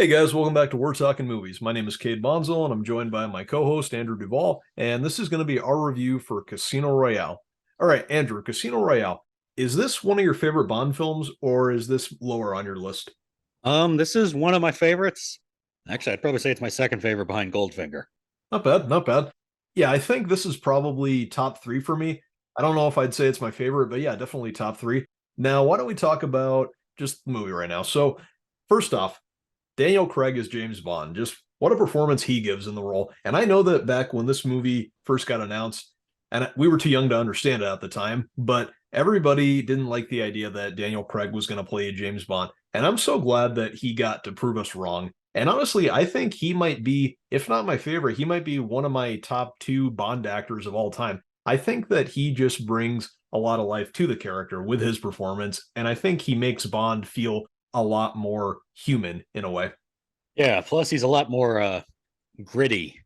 Hey guys, welcome back to We're Talking Movies. My name is Cade Bonzel, and I'm joined by my co-host Andrew Duvall, and this is going to be our review for Casino Royale. All right, Andrew, Casino Royale. Is this one of your favorite Bond films, or is this lower on your list? This is one of my favorites. Actually, I'd probably say it's my second favorite behind Goldfinger. Not bad, not bad. Yeah, I think this is probably top three for me. I don't know if I'd say it's my favorite, but yeah, definitely top three. Now, why don't we talk about just the movie right now? So, first off, Daniel Craig is James Bond. Just what a performance he gives in the role. And I know that back when this movie first got announced, and we were too young to understand it at the time, but everybody didn't like the idea that Daniel Craig was going to play James Bond. And I'm so glad that he got to prove us wrong. And honestly, I think he might be, if not my favorite, he might be one of my top two Bond actors of all time. I think that he just brings a lot of life to the character with his performance. And I think he makes Bond feel a lot more human in a way. Yeah, plus he's a lot more gritty.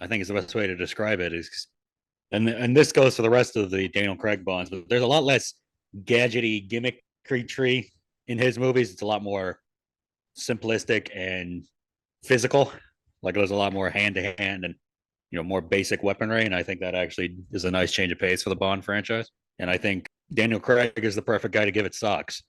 I think is the best way to describe it. Is and this goes for the rest of the Daniel Craig Bonds, but there's a lot less gadgety gimmickry tree in his movies. It's a lot more simplistic and physical. Like there's a lot more hand to hand and more basic weaponry. And I think that actually is a nice change of pace for the Bond franchise. And I think Daniel Craig is the perfect guy to give it socks.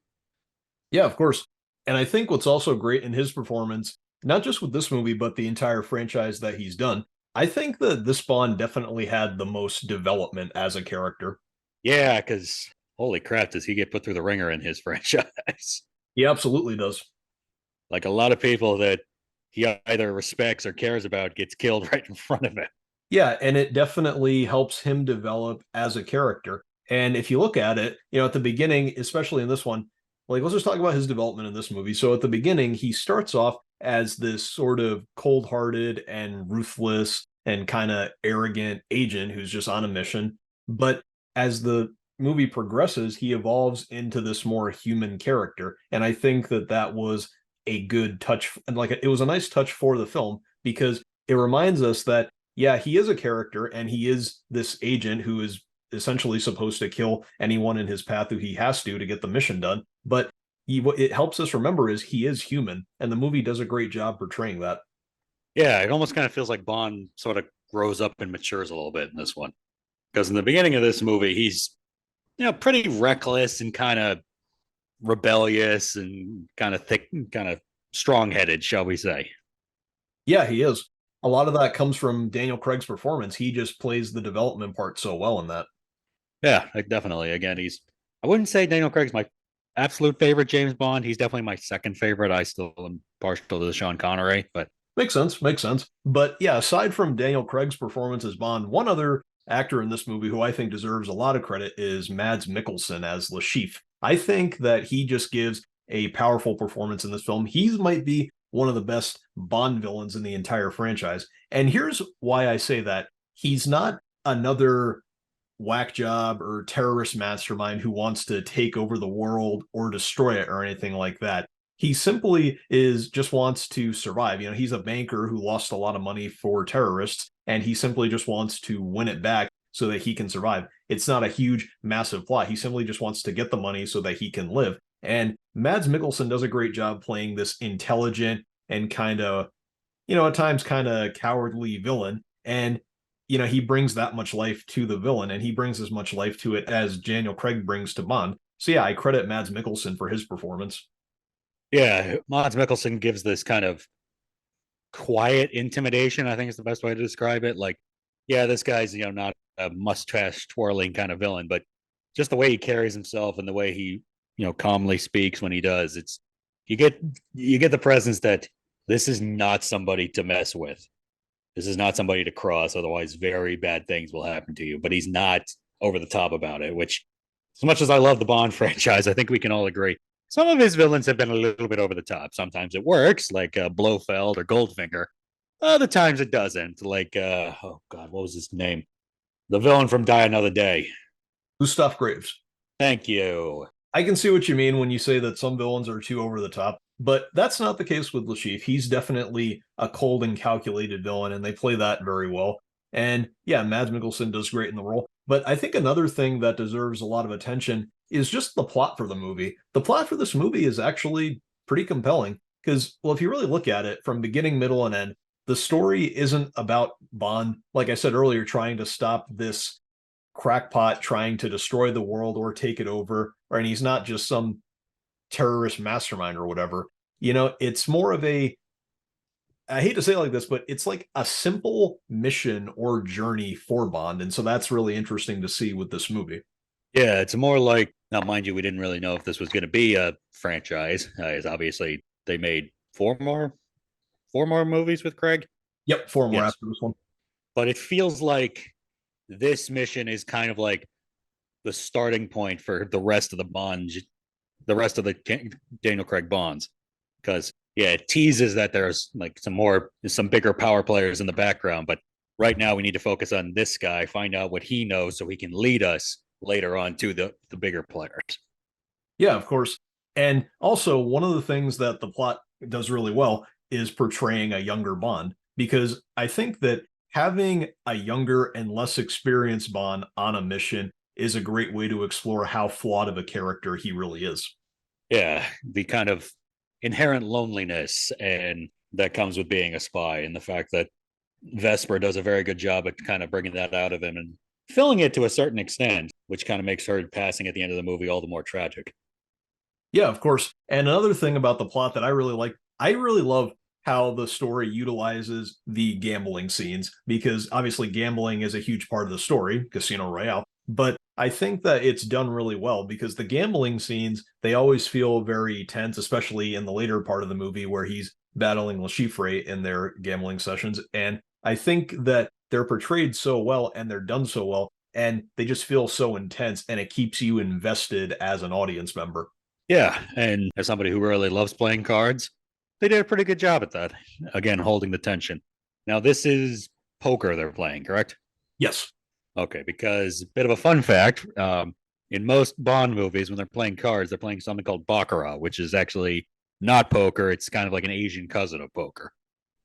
Yeah, of course. And I think what's also great in his performance, not just with this movie, but the entire franchise that he's done, I think that this Bond definitely had the most development as a character. Yeah, because holy crap, does he get put through the ringer in his franchise? He absolutely does. Like a lot of people that he either respects or cares about gets killed right in front of him. Yeah, and it definitely helps him develop as a character. And if you look at it, at the beginning, especially in this one, like let's just talk about his development in this movie. So at the beginning, he starts off as this sort of cold-hearted and ruthless and kind of arrogant agent who's just on a mission. But as the movie progresses, he evolves into this more human character. And I think that that was a good touch, and like it was a nice touch for the film because it reminds us that yeah, he is a character and he is this agent who is essentially supposed to kill anyone in his path who he has to get the mission done. But what it helps us remember is he is human, and the movie does a great job portraying that. Yeah, it almost kind of feels like Bond sort of grows up and matures a little bit in this one. Because in the beginning of this movie, he's pretty reckless and kind of rebellious and kind of thick, kind of strong headed, shall we say. Yeah, he is. A lot of that comes from Daniel Craig's performance. He just plays the development part so well in that. Yeah, like definitely. Again, I wouldn't say Daniel Craig's my absolute favorite James Bond. He's definitely my second favorite. I still am partial to Sean Connery, but Makes sense, makes sense. But yeah, aside from Daniel Craig's performance as Bond, one other actor in this movie who I think deserves a lot of credit is Mads Mikkelsen as Le Chiffre. I think that he just gives a powerful performance in this film. He might be one of the best Bond villains in the entire franchise. And here's why I say that. He's not another whack job or terrorist mastermind who wants to take over the world or destroy it or anything like that. He simply is just wants to survive. He's a banker who lost a lot of money for terrorists, and he simply just wants to win it back so that he can survive. It's not a huge, massive plot. He simply just wants to get the money so that he can live. And Mads Mikkelsen does a great job playing this intelligent and kind of, at times kind of cowardly villain. And he brings that much life to the villain, and he brings as much life to it as Daniel Craig brings to Bond. So yeah, I credit Mads Mikkelsen for his performance. yeah, Mads Mikkelsen gives this kind of quiet intimidation. I think is the best way to describe it. Like, yeah, this guy's not a mustache twirling kind of villain, but just the way he carries himself and the way he calmly speaks when he does, it's you get you get the presence that this is not somebody to mess with. This is not somebody to cross, otherwise very bad things will happen to you. But he's not over the top about it, which as much as I love the Bond franchise, I think we can all agree. Some of his villains have been a little bit over the top. Sometimes it works, like Blofeld or Goldfinger. Other times it doesn't. Like, oh God, what was his name? The villain from Die Another Day. Gustav Graves. Thank you. I can see what you mean when you say that some villains are too over the top, but that's not the case with Le Chiffre. He's definitely a cold and calculated villain, and they play that very well. And yeah, Mads Mikkelsen does great in the role. But I think another thing that deserves a lot of attention is just the plot for the movie. The plot for this movie is actually pretty compelling. Because, well, if you really look at it from beginning, middle, and end, the story isn't about Bond, like I said earlier, trying to stop this crackpot trying to destroy the world or take it over, right? And he's not just some terrorist mastermind or whatever. It's more of a, I hate to say it like this, but it's like a simple mission or journey for Bond. And so that's really interesting to see with this movie. Yeah, it's more like, now mind you, we didn't really know if this was going to be a franchise. As obviously they made four more movies with Craig. Yep, four more Yes, after this one. but it feels like this mission is kind of like the starting point for the rest of the Bond, the rest of the Daniel Craig Bonds, because yeah, it teases that there's like some bigger power players in the background, but right now we need to focus on this guy, find out what he knows, so he can lead us later on to the bigger players. Yeah, of course. And also, one of the things that the plot does really well is portraying a younger Bond, because I think that having a younger and less experienced Bond on a mission is a great way to explore how flawed of a character he really is. Yeah, the kind of inherent loneliness and that comes with being a spy, and the fact that Vesper does a very good job at kind of bringing that out of him and filling it to a certain extent, which kind of makes her passing at the end of the movie all the more tragic. Yeah, of course. And another thing about the plot that I really like, I really love how the story utilizes the gambling scenes, because obviously gambling is a huge part of the story, Casino Royale. But I think that it's done really well because the gambling scenes, they always feel very tense, especially in the later part of the movie where he's battling Le Chiffre in their gambling sessions. And I think that they're portrayed so well and they're done so well, and they just feel so intense, and it keeps you invested as an audience member. Yeah, and as somebody who really loves playing cards, they did a pretty good job at that. Again, holding the tension. Now, this is poker they're playing, correct? Yes. Okay, because a bit of a fun fact, in most Bond movies, when they're playing cards, they're playing something called baccarat, which is actually not poker. It's kind of like an Asian cousin of poker.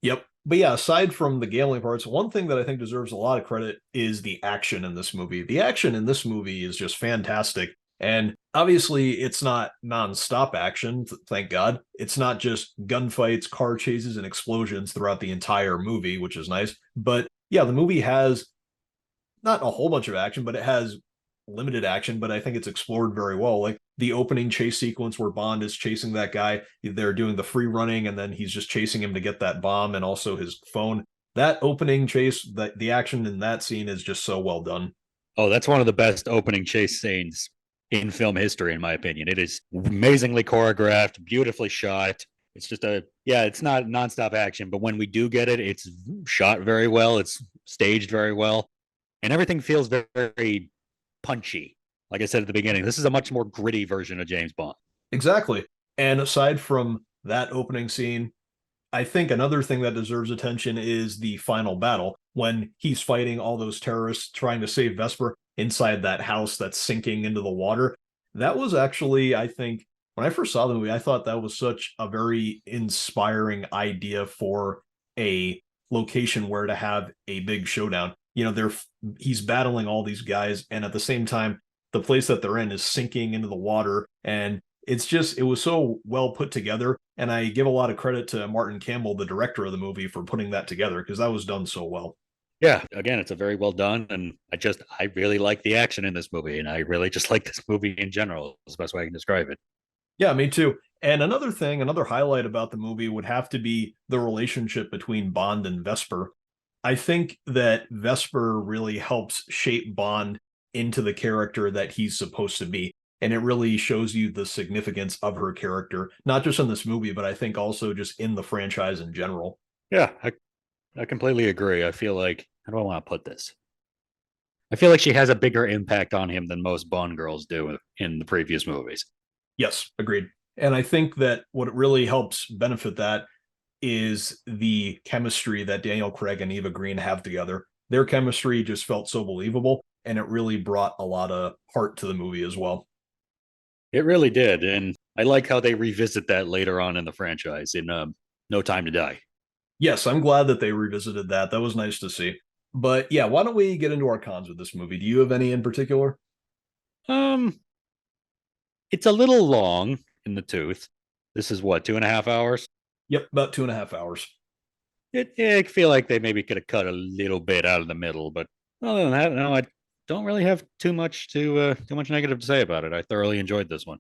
Yep. But yeah, aside from the gambling parts, one thing that I think deserves a lot of credit is the action in this movie. The action in this movie is just fantastic. And obviously, it's not nonstop action, thank God. It's not just gunfights, car chases, and explosions throughout the entire movie, which is nice. But yeah, the movie has not a whole bunch of action, but it has limited action, but I think it's explored very well. Like the opening chase sequence where Bond is chasing that guy, they're doing the free running, and then he's just chasing him to get that bomb and also his phone. That opening chase, that the action in that scene is just so well done. Oh, that's one of the best opening chase scenes in film history, in my opinion. It is amazingly choreographed, beautifully shot. It's just yeah, it's not nonstop action, but when we do get it, it's shot very well. It's staged very well, and everything feels very, very punchy. Like I said at the beginning, this is a much more gritty version of James Bond. Exactly. And aside from that opening scene, I think another thing that deserves attention is the final battle when he's fighting all those terrorists trying to save Vesper inside that house that's sinking into the water. That was actually, I think, when I first saw the movie, I thought that was such a very inspiring idea for a location where to have a big showdown. He's battling all these guys, and at the same time, the place that they're in is sinking into the water, and it was so well put together, and I give a lot of credit to Martin Campbell, the director of the movie, for putting that together because that was done so well. Yeah, again, it's a very well done, and I really like the action in this movie, and I really just like this movie in general. Is the best way I can describe it. Yeah, me too. And another thing, another highlight about the movie would have to be the relationship between Bond and Vesper. I think that Vesper really helps shape Bond into the character that he's supposed to be. And it really shows you the significance of her character, not just in this movie, but I think also just in the franchise in general. Yeah, I completely agree. I feel like, how do I want to put this? I feel like she has a bigger impact on him than most Bond girls do in the previous movies. Yes, agreed. And I think that what really helps benefit that is the chemistry that Daniel Craig and Eva Green have together. Their chemistry just felt so believable, and it really brought a lot of heart to the movie as well. It really did, and I like how they revisit that later on in the franchise in No Time to Die. Yes, I'm glad that they revisited that. That was nice to see. But yeah, why don't we get into our cons with this movie? Do you have any in particular? Um, it's a little long in the tooth. This is what, 2.5 hours? Yep, about 2.5 hours. I feel like they maybe could have cut a little bit out of the middle, but other than that, no, I don't really have too much negative to say about it. I thoroughly enjoyed this one.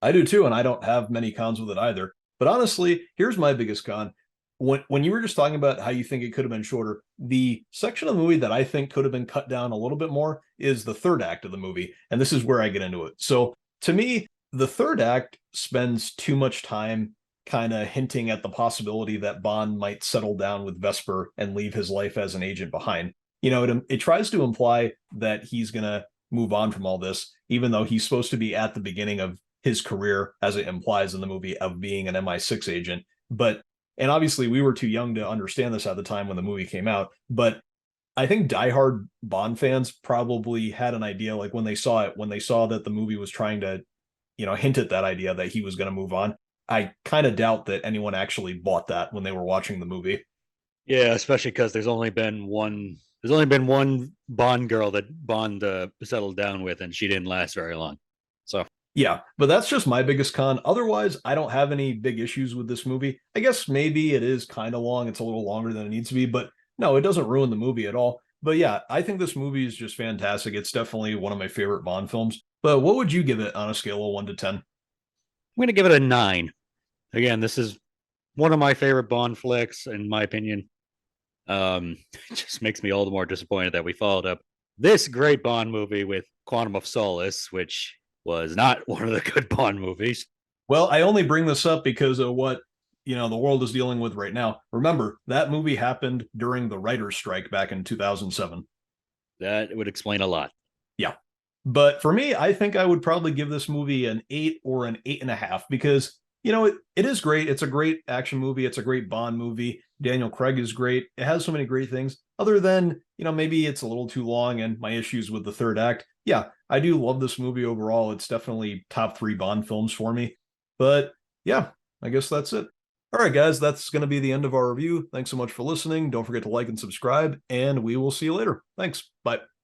I do too, and I don't have many cons with it either. But honestly, here's my biggest con. When you were just talking about how you think it could have been shorter, the section of the movie that I think could have been cut down a little bit more is the third act of the movie, and this is where I get into it. So to me, the third act spends too much time kind of hinting at the possibility that Bond might settle down with Vesper and leave his life as an agent behind. It tries to imply that he's gonna move on from all this, even though he's supposed to be at the beginning of his career, as it implies in the movie, of being an MI6 agent. But, and obviously we were too young to understand this at the time when the movie came out, but I think diehard Bond fans probably had an idea, like when they saw it, when they saw that the movie was trying to, hint at that idea that he was going to move on. I kind of doubt that anyone actually bought that when they were watching the movie. Yeah, especially because there's only been one Bond girl that Bond settled down with, and she didn't last very long. So Yeah, but that's just my biggest con. Otherwise, I don't have any big issues with this movie. I guess maybe it is kind of long. It's a little longer than it needs to be, but no, it doesn't ruin the movie at all. But yeah, I think this movie is just fantastic. It's definitely one of my favorite Bond films. But what would you give it on a scale of 1 to 10? I'm going to give it a 9. Again, this is one of my favorite Bond flicks, in my opinion. It just makes me all the more disappointed that we followed up this great Bond movie with Quantum of Solace, which was not one of the good Bond movies. Well, I only bring this up because of what, the world is dealing with right now. Remember, that movie happened during the writer's strike back in 2007. That would explain a lot. Yeah. But for me, I think I would probably give this movie an 8 or an 8.5 because, it is great. It's a great action movie. It's a great Bond movie. Daniel Craig is great. It has so many great things. Other than, maybe it's a little too long and my issues with the third act. Yeah, I do love this movie overall. It's definitely top 3 Bond films for me. But yeah, I guess that's it. All right, guys, that's going to be the end of our review. Thanks so much for listening. Don't forget to like and subscribe, and we will see you later. Thanks. Bye.